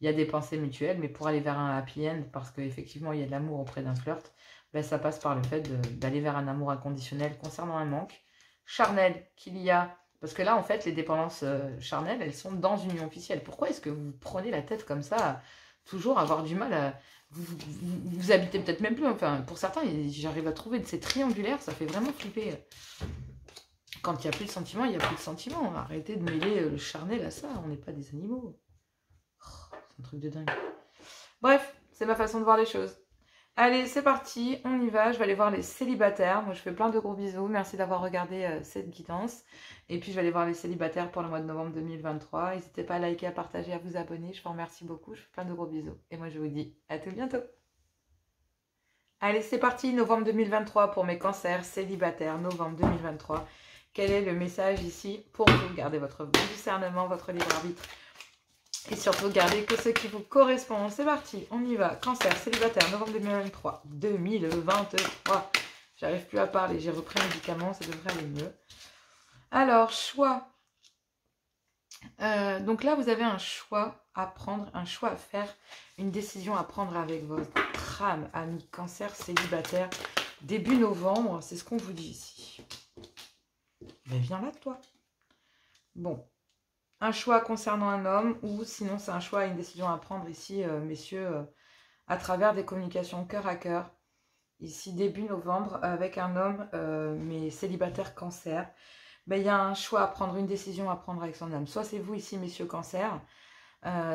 il y a des pensées mutuelles, mais pour aller vers un happy end, parce qu'effectivement, il y a de l'amour auprès d'un flirt, bah, ça passe par le fait d'aller vers un amour inconditionnel concernant un manque charnel qu'il y a. Parce que là, en fait, les dépendances charnelles, elles sont dans une union officielle. Pourquoi est-ce que vous prenez la tête comme ça, à toujours avoir du mal à... Vous habitez peut-être même plus, enfin, pour certains, j'arrive à trouver de ces triangulaires, ça fait vraiment flipper. Quand il n'y a plus de sentiments, il n'y a plus de sentiments. Arrêtez de mêler le charnel à ça, on n'est pas des animaux. Oh, c'est un truc de dingue. Bref, c'est ma façon de voir les choses. Allez, c'est parti, on y va. Je vais aller voir les célibataires. Moi, je fais plein de gros bisous. Merci d'avoir regardé cette guidance. Et puis, je vais aller voir les célibataires pour le mois de novembre 2023. N'hésitez pas à liker, à partager, à vous abonner. Je vous remercie beaucoup. Je fais plein de gros bisous. Et moi, je vous dis à tout bientôt. Allez, c'est parti, novembre 2023 pour mes cancers célibataires. Novembre 2023. Quel est le message ici pour vous? Gardez votre bon discernement, votre libre arbitre. Et surtout, gardez que ce qui vous correspond. C'est parti, on y va. Cancer, célibataire, novembre 2023. 2023. J'arrive plus à parler, j'ai repris un médicament, ça devrait aller mieux. Alors, choix. Donc là, vous avez un choix à prendre, un choix à faire, une décision à prendre avec votre âme, ami cancer, célibataire. Début novembre, c'est ce qu'on vous dit ici. Mais viens là, toi. Bon. Un choix concernant un homme ou sinon c'est un choix, une décision à prendre ici, messieurs, à travers des communications cœur à cœur. Ici, début novembre, avec un homme, mais célibataire cancer. Ben, il y a un choix à prendre, une décision à prendre avec son âme. Soit c'est vous ici, messieurs cancer,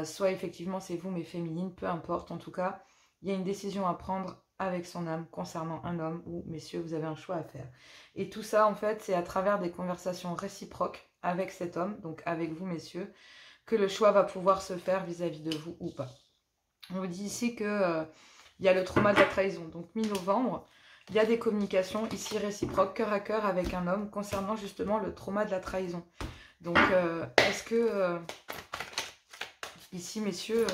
soit effectivement c'est vous, mais féminines, peu importe. En tout cas, il y a une décision à prendre avec son âme concernant un homme ou, messieurs, vous avez un choix à faire. Et tout ça, en fait, c'est à travers des conversations réciproques avec cet homme, donc avec vous, messieurs, que le choix va pouvoir se faire vis-à-vis de vous ou pas. On vous dit ici que il y a le trauma de la trahison. Donc, mi-novembre, il y a des communications ici réciproques, cœur à cœur avec un homme concernant justement le trauma de la trahison. Donc, est-ce que, ici, messieurs,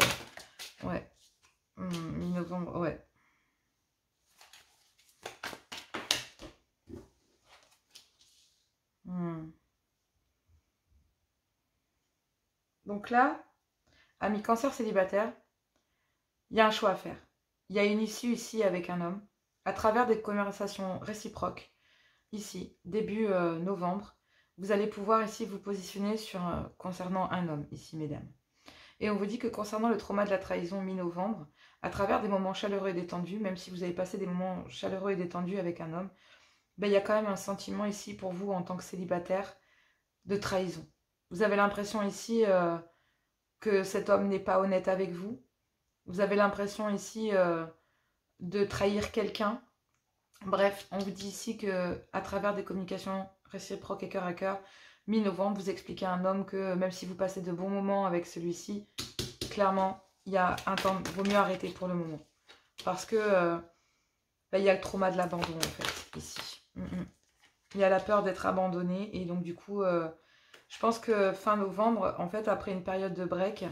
ouais, mi-novembre, ouais. Donc là, ami cancer célibataire, il y a un choix à faire. Il y a une issue ici avec un homme, à travers des conversations réciproques, ici, début novembre, vous allez pouvoir ici vous positionner sur, concernant un homme, ici, mesdames. Et on vous dit que concernant le trauma de la trahison mi-novembre, à travers des moments chaleureux et détendus, même si vous avez passé des moments chaleureux et détendus avec un homme, ben, il y a quand même un sentiment ici pour vous en tant que célibataire de trahison. Vous avez l'impression ici que cet homme n'est pas honnête avec vous. Vous avez l'impression ici de trahir quelqu'un. Bref, on vous dit ici que à travers des communications réciproques et cœur à cœur, mi-novembre, vous expliquez à un homme que même si vous passez de bons moments avec celui-ci, clairement, il y a un temps, il vaut mieux arrêter pour le moment. Parce que il y a le trauma de l'abandon en fait, ici. Il y a la peur d'être abandonné et donc du coup, je pense que fin novembre, en fait, après une période de break,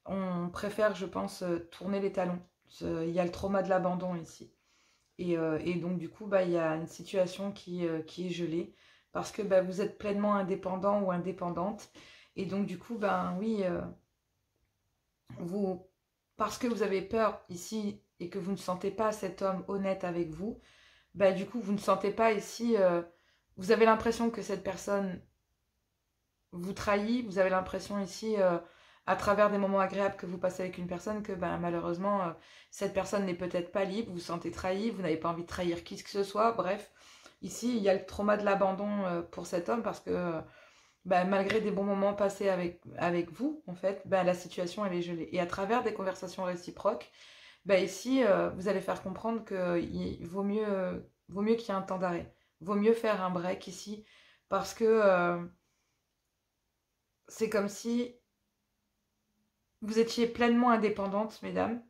on préfère, je pense, tourner les talons. Il y a le trauma de l'abandon ici. Et donc du coup, il y a une situation qui est gelée parce que vous êtes pleinement indépendant ou indépendante. Et donc du coup, oui, parce que vous avez peur ici et que vous ne sentez pas cet homme honnête avec vous, du coup, vous ne sentez pas ici, vous avez l'impression que cette personne vous trahit, vous avez l'impression ici, à travers des moments agréables que vous passez avec une personne, que malheureusement, cette personne n'est peut-être pas libre, vous vous sentez trahi, vous n'avez pas envie de trahir qui que ce soit, bref. Ici, il y a le trauma de l'abandon pour cet homme parce que malgré des bons moments passés avec vous, en fait, la situation, elle est gelée. Et à travers des conversations réciproques, ici, vous allez faire comprendre qu'il vaut mieux qu'il y ait un temps d'arrêt. Vaut mieux faire un break ici parce que c'est comme si vous étiez pleinement indépendante, mesdames,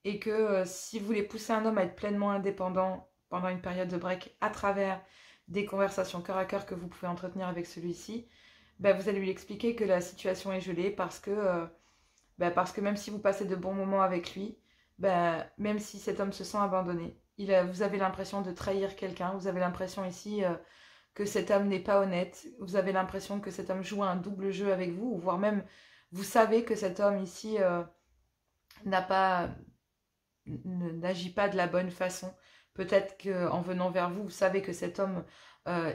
et que si vous voulez pousser un homme à être pleinement indépendant pendant une période de break à travers des conversations cœur à cœur que vous pouvez entretenir avec celui-ci, vous allez lui expliquer que la situation est gelée parce que même si vous passez de bons moments avec lui, même si cet homme se sent abandonné, vous avez l'impression de trahir quelqu'un, vous avez l'impression ici que cet homme n'est pas honnête, vous avez l'impression que cet homme joue un double jeu avec vous, ou voire même vous savez que cet homme ici n'agit pas de la bonne façon. Peut-être qu'en venant vers vous, vous savez que cet homme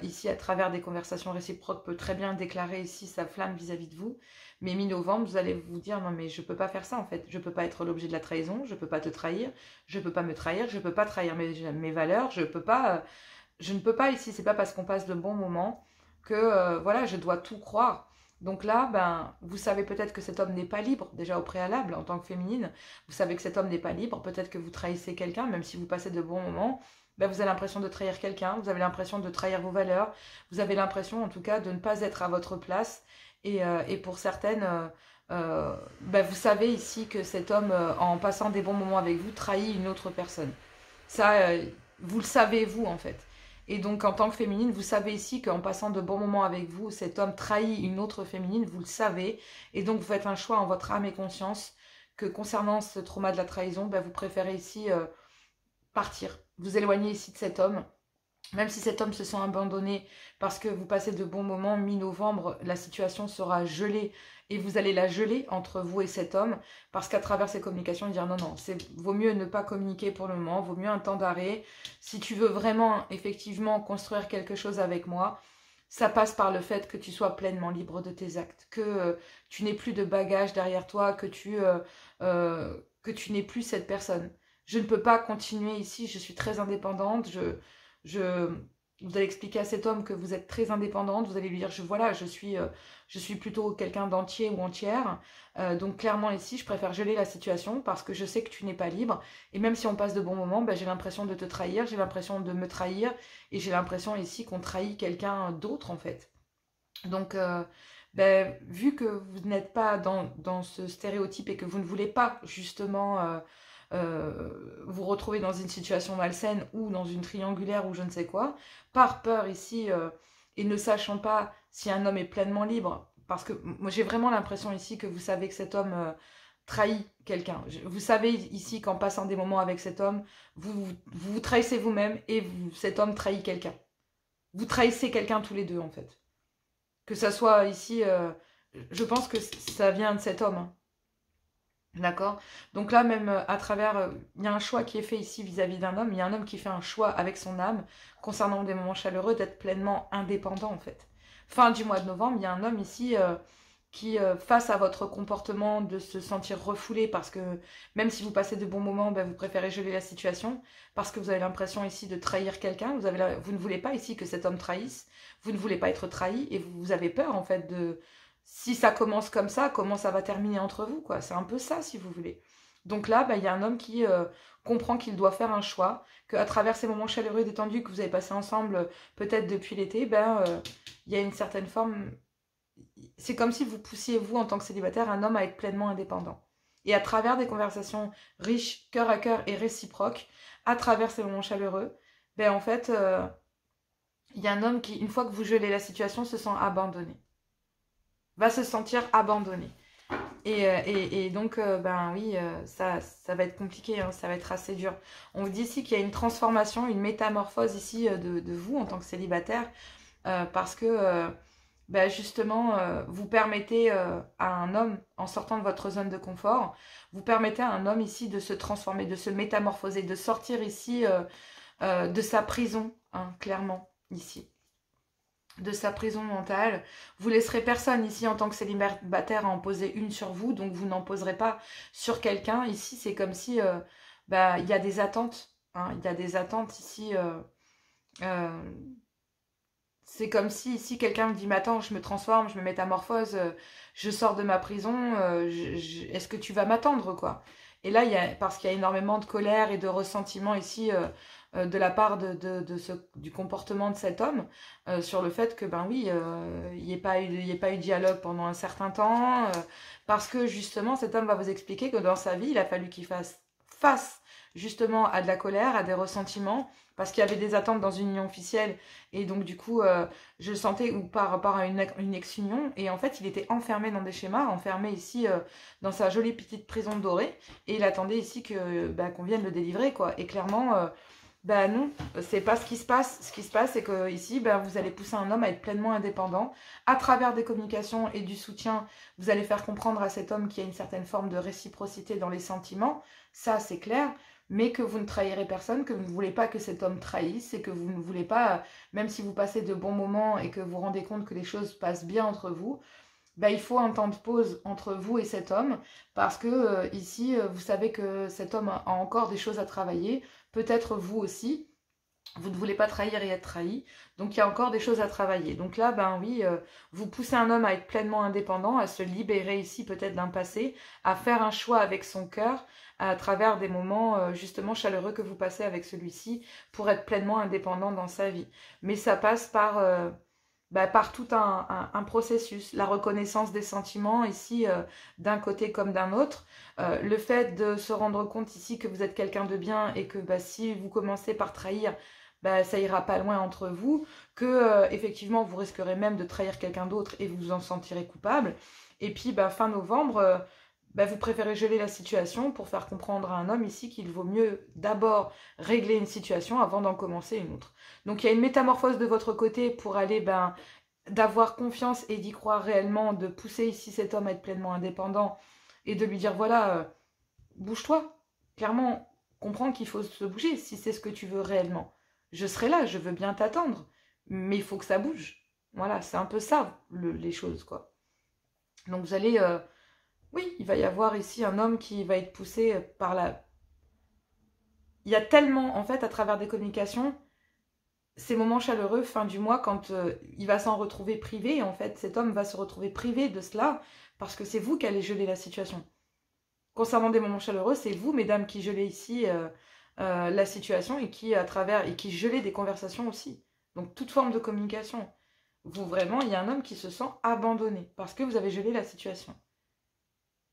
ici, à travers des conversations réciproques, peut très bien déclarer ici sa flamme vis-à-vis de vous. Mais mi-novembre, vous allez vous dire, non mais je ne peux pas faire ça en fait. Je ne peux pas être l'objet de la trahison, je ne peux pas te trahir, je ne peux pas me trahir, je ne peux pas trahir mes valeurs, je ne peux pas ici, c'est pas parce qu'on passe de bons moments que voilà, je dois tout croire. Donc là, vous savez peut-être que cet homme n'est pas libre, déjà au préalable, en tant que féminine. Vous savez que cet homme n'est pas libre, peut-être que vous trahissez quelqu'un, même si vous passez de bons moments. Vous avez l'impression de trahir quelqu'un, vous avez l'impression de trahir vos valeurs, vous avez l'impression en tout cas de ne pas être à votre place. Et pour certaines, vous savez ici que cet homme, en passant des bons moments avec vous, trahit une autre personne. Ça, vous le savez vous en fait. Et donc, en tant que féminine, vous savez ici qu'en passant de bons moments avec vous, cet homme trahit une autre féminine, vous le savez. Et donc, vous faites un choix en votre âme et conscience que concernant ce trauma de la trahison, vous préférez ici partir. Vous éloigner ici de cet homme. Même si cet homme se sent abandonné parce que vous passez de bons moments, mi-novembre, la situation sera gelée et vous allez la geler entre vous et cet homme parce qu'à travers ces communications, dire non, vaut mieux ne pas communiquer pour le moment, vaut mieux un temps d'arrêt. Si tu veux vraiment, effectivement, construire quelque chose avec moi, ça passe par le fait que tu sois pleinement libre de tes actes, que tu n'aies plus de bagages derrière toi, que tu n'aies plus cette personne. Je ne peux pas continuer ici, je suis très indépendante, Vous allez expliquer à cet homme que vous êtes très indépendante. Vous allez lui dire, voilà, je suis plutôt quelqu'un d'entier ou entière. Donc clairement ici, je préfère geler la situation parce que je sais que tu n'es pas libre. Et même si on passe de bons moments, ben, j'ai l'impression de te trahir, j'ai l'impression de me trahir. Et j'ai l'impression ici qu'on trahit quelqu'un d'autre en fait. Donc, ben, vu que vous n'êtes pas dans ce stéréotype et que vous ne voulez pas justement vous retrouver dans une situation malsaine ou dans une triangulaire ou je ne sais quoi, par peur ici et ne sachant pas si un homme est pleinement libre, parce que moi j'ai vraiment l'impression ici que vous savez que cet homme trahit quelqu'un. Vous savez ici qu'en passant des moments avec cet homme, vous trahissez vous-même et cet homme trahit quelqu'un. Vous trahissez quelqu'un tous les deux en fait. Que ça soit ici, je pense que ça vient de cet homme. Hein. D'accord. Donc là, même à travers, il y a un choix qui est fait ici vis-à-vis d'un homme. Il y a un homme qui fait un choix avec son âme, concernant des moments chaleureux, d'être pleinement indépendant en fait. Fin du mois de novembre, il y a un homme ici qui, face à votre comportement, de se sentir refoulé parce que même si vous passez de bons moments, ben, vous préférez geler la situation parce que vous avez l'impression ici de trahir quelqu'un. Vous ne voulez pas ici que cet homme trahisse. Vous ne voulez pas être trahi et vous avez peur en fait de... Si ça commence comme ça, comment ça va terminer entre vous, quoi. C'est un peu ça, si vous voulez. Donc là, bah, y a un homme qui comprend qu'il doit faire un choix, qu'à travers ces moments chaleureux et détendus que vous avez passés ensemble, peut-être depuis l'été, ben, y a une certaine forme... C'est comme si vous poussiez, vous, en tant que célibataire, un homme à être pleinement indépendant. Et à travers des conversations riches, cœur à cœur et réciproques, à travers ces moments chaleureux, ben, en fait, y a un homme qui, une fois que vous gelez la situation, se sent abandonné. Va se sentir abandonné. Et donc, ben oui, ça va être compliqué, hein, ça va être assez dur. On vous dit ici qu'il y a une transformation, une métamorphose ici de vous en tant que célibataire, parce que ben justement, vous permettez à un homme, en sortant de votre zone de confort, vous permettez à un homme ici de se transformer, de se métamorphoser, de sortir ici de sa prison, hein, clairement, ici. De sa prison mentale. Vous laisserez personne ici en tant que célibataire à en poser une sur vous, donc vous n'en poserez pas sur quelqu'un. Ici, c'est comme si bah, y a des attentes. Hein, il y a des attentes ici. C'est comme si ici quelqu'un me dit mais attends, je me transforme, je me métamorphose, je sors de ma prison, est-ce que tu vas m'attendre quoi? Et là, parce qu'il y a énormément de colère et de ressentiment ici de la part du comportement de cet homme sur le fait que, ben oui, il n'y ait pas eu de dialogue pendant un certain temps, parce que justement, cet homme va vous expliquer que dans sa vie, il a fallu qu'il fasse face justement à de la colère, à des ressentiments, parce qu'il y avait des attentes dans une union officielle, et donc du coup, je le sentais ou par rapport à une ex-union, et en fait, il était enfermé dans des schémas, enfermé ici dans sa jolie petite prison dorée, et il attendait ici qu'on vienne le délivrer, quoi. Et clairement, bah non, c'est pas ce qui se passe. Ce qui se passe, c'est que ici, bah, vous allez pousser un homme à être pleinement indépendant. À travers des communications et du soutien, vous allez faire comprendre à cet homme qu'il y a une certaine forme de réciprocité dans les sentiments. Ça, c'est clair. Mais que vous ne trahirez personne, que vous ne voulez pas que cet homme trahisse et que vous ne voulez pas, même si vous passez de bons moments et que vous vous rendez compte que les choses passent bien entre vous, bah, il faut un temps de pause entre vous et cet homme parce que ici, vous savez que cet homme a encore des choses à travailler. Peut-être vous aussi, vous ne voulez pas trahir et être trahi, donc il y a encore des choses à travailler. Donc là, ben oui, vous poussez un homme à être pleinement indépendant, à se libérer ici peut-être d'un passé, à faire un choix avec son cœur, à travers des moments justement chaleureux que vous passez avec celui-ci, pour être pleinement indépendant dans sa vie. Mais ça passe par tout un processus, la reconnaissance des sentiments ici d'un côté comme d'un autre, le fait de se rendre compte ici que vous êtes quelqu'un de bien et que si vous commencez par trahir, ça ira pas loin entre vous, que effectivement vous risquerez même de trahir quelqu'un d'autre et vous vous en sentirez coupable. Et puis fin novembre, vous préférez geler la situation pour faire comprendre à un homme ici qu'il vaut mieux d'abord régler une situation avant d'en commencer une autre. Donc il y a une métamorphose de votre côté pour aller d'avoir confiance et d'y croire réellement, de pousser ici cet homme à être pleinement indépendant et de lui dire voilà, bouge-toi. Clairement, comprends qu'il faut se bouger si c'est ce que tu veux réellement. Je serai là, je veux bien t'attendre, mais il faut que ça bouge. Voilà, c'est un peu ça les choses quoi. Donc vous allez... oui, il va y avoir ici un homme qui va être poussé par la... Il y a tellement, en fait, à travers des communications, ces moments chaleureux, fin du mois, quand il va s'en retrouver privé, en fait, cet homme va se retrouver privé de cela, parce que c'est vous qui allez geler la situation. Concernant des moments chaleureux, c'est vous, mesdames, qui gelez ici la situation et qui, gelez des conversations aussi. Donc, toute forme de communication. Vous, vraiment, il y a un homme qui se sent abandonné, parce que vous avez gelé la situation.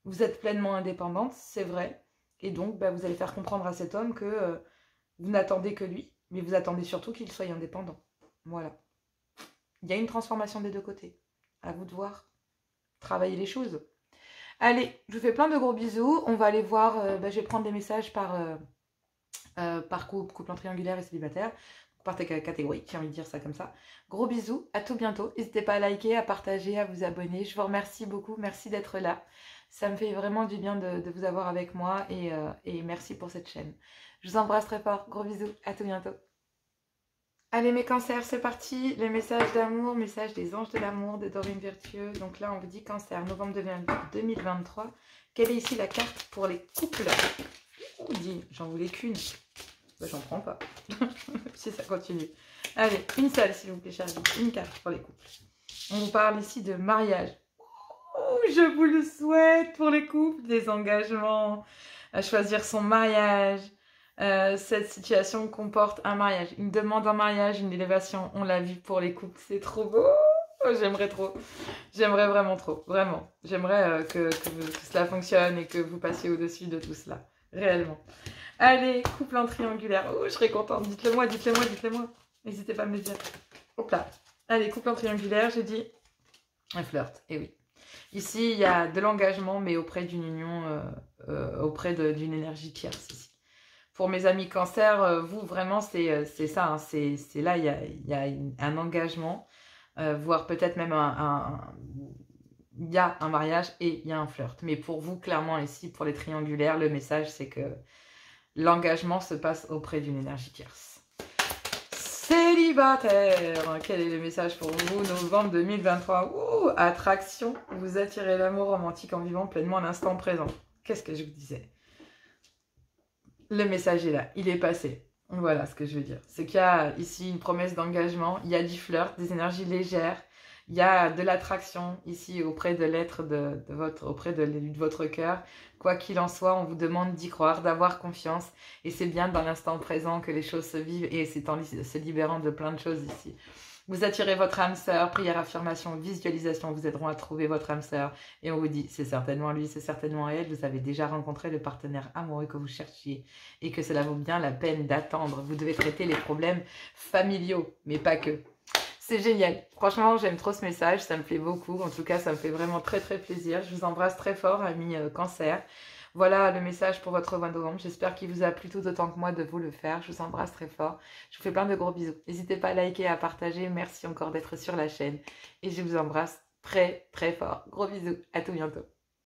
Vous êtes pleinement indépendante, c'est vrai, et donc, vous allez faire comprendre à cet homme que vous n'attendez que lui, mais vous attendez surtout qu'il soit indépendant. Voilà. Il y a une transformation des deux côtés. À vous de voir. Travailler les choses. Allez, je vous fais plein de gros bisous. On va aller voir, je vais prendre des messages par couple en triangulaire et célibataire. Par catégorie, j'ai envie de dire ça comme ça. Gros bisous, à tout bientôt. N'hésitez pas à liker, à partager, à vous abonner. Je vous remercie beaucoup. Merci d'être là. Ça me fait vraiment du bien de vous avoir avec moi et merci pour cette chaîne. Je vous embrasse très fort. Gros bisous. À tout bientôt. Allez mes cancers, c'est parti. Les messages d'amour, messages des anges de l'amour de Dorine Virtueux. Donc là, on vous dit cancer, novembre 2023. Quelle est ici la carte pour les couples? On dit, j'en voulais qu'une. J'en prends pas. Si ça continue. Allez, une seule s'il vous plaît, Charlie. Une carte pour les couples. On vous parle ici de mariage. Oh, je vous le souhaite pour les couples. Des engagements, à choisir son mariage. Cette situation comporte un mariage, une demande en mariage, une élévation. On l'a vu pour les couples, c'est trop beau. Oh, j'aimerais trop. J'aimerais vraiment trop. Vraiment. J'aimerais que cela fonctionne et que vous passiez au-dessus de tout cela. Réellement. Allez, couple en triangulaire. Oh, je serais contente. Dites-le moi, dites-le moi, dites-le moi. N'hésitez pas à me le dire. Hop là. Allez, couple en triangulaire, j'ai dit un flirt. Et oui. Ici, il y a de l'engagement, mais auprès d'une union, auprès d'une énergie tierce ici. Pour mes amis cancer, vous, vraiment, c'est ça. Hein, c'est là, il y a un engagement, voire peut-être même il y a un mariage et il y a un flirt. Mais pour vous, clairement, ici, pour les triangulaires, le message, c'est que l'engagement se passe auprès d'une énergie tierce. Célibataire, quel est le message pour vous, novembre 2023? Ouh, attraction, vous attirez l'amour romantique en vivant pleinement l'instant présent. Qu'est-ce que je vous disais? Le message est là, il est passé. Voilà ce que je veux dire. C'est qu'il y a ici une promesse d'engagement, il y a du flirt, des énergies légères, il y a de l'attraction ici auprès de l'être auprès de votre cœur. Quoi qu'il en soit, on vous demande d'y croire, d'avoir confiance. Et c'est bien dans l'instant présent que les choses se vivent et c'est en se libérant de plein de choses ici. Vous attirez votre âme sœur, prière, affirmation, visualisation vous aideront à trouver votre âme sœur. Et on vous dit, c'est certainement lui, c'est certainement elle. Vous avez déjà rencontré le partenaire amoureux que vous cherchiez et que cela vaut bien la peine d'attendre. Vous devez traiter les problèmes familiaux, mais pas que. C'est génial. Franchement, j'aime trop ce message. Ça me plaît beaucoup. En tout cas, ça me fait vraiment très, très plaisir. Je vous embrasse très fort, amis cancer. Voilà le message pour votre mois de novembre. J'espère qu'il vous a plu tout autant que moi de vous le faire. Je vous embrasse très fort. Je vous fais plein de gros bisous. N'hésitez pas à liker, à partager. Merci encore d'être sur la chaîne. Et je vous embrasse très, très fort. Gros bisous. À tout bientôt.